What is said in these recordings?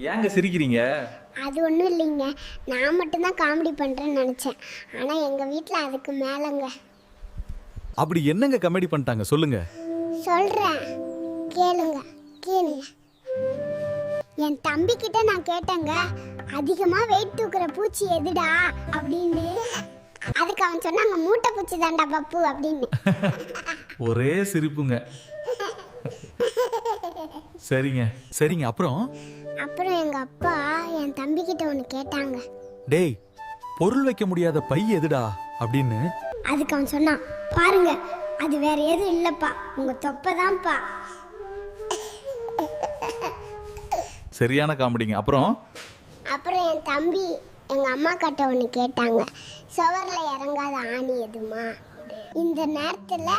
ஏங்க சிரிக்கிறீங்க? அது ஒன்றும் இல்லைங்க, நான் மட்டும்தான் காமெடி பண்ணுறேன்னு நினச்சேன். ஆனால் எங்கள் வீட்டில் அதுக்கு மேலேங்க. அப்படி என்னங்க காமெடி பண்ணிட்டாங்க சொல்லுங்க. சொல்கிறேன், கேளுங்க கேளுங்க. என் தம்பிக்கிட்ட நான் கேட்டேங்க, அதிகமாக வெயிட் தூக்குற பூச்சி எதுடா அப்படின்னு. அதுக்கு அவன் சொன்னாங்க, மூட்டை பூச்சி தாண்டா பப்பு அப்படின்னு. ஒரே சிரிப்புங்க. சரிங்க சரிங்க. அப்புறம் அப்புறம் எங்கள் அப்பா என் தம்பிக்கிட்ட ஒன்று கேட்டாங்க. டேய், பொருள் வைக்க முடியாத பை எதுடா அப்படின்னு. அதுக்கு அவன் சொன்னான், பாருங்க அது வேற எதுவும் இல்லைப்பா, உங்கள் தொப்பை தான்ப்பா. சரியான காமெடிங்க. அப்புறம் அப்புறம் என் தம்பி எங்கள் அம்மா கிட்ட ஒன்று கேட்டாங்க, சுவரில் இறங்காத ஆணி எதுமா. இந்த நேரத்தில்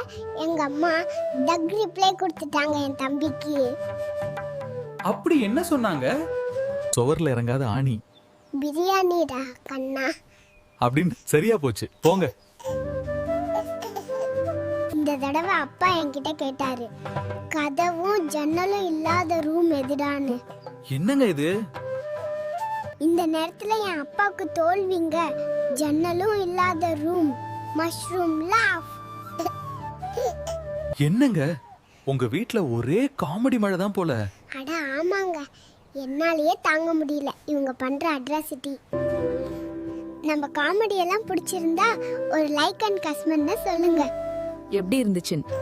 எங்கள் அம்மா டக் ரிப்ளை கொடுத்துட்டாங்க என் தம்பிக்கு. அப்படி என்ன சொன்னாங்க? சுவர்ல இறங்காத ஆணி பிரியாணிடா கண்ணா அப்படின்னு. சரியா போச்சு போங்க. இந்த தடவை அப்பா என்கிட்ட கேட்டாரு, கதவும் ஜன்னலும் இல்லாத ரூம் எதுடான்னு. என்னங்க இது? இந்த நேரத்தில் என் அப்பாவுக்கு தோல்விங்க. ஜன்னலும் இல்லாத ரூம், மஷ்ரூம் லாஃப். என்னங்க உங்க வீட்ல ஒரே காமெடி மழை தான் போல. அட ஆமாங்க, என்னாலேயே தாங்க முடியல இவங்க பண்ற அட்ராசிட்டி. நம்ம காமெடி எல்லாம் பிடிச்சிருந்தா ஒரு லைக் அண்ட் கமெண்ட்னு சொல்லுங்க. எப்படி இருந்துச்சுன்னு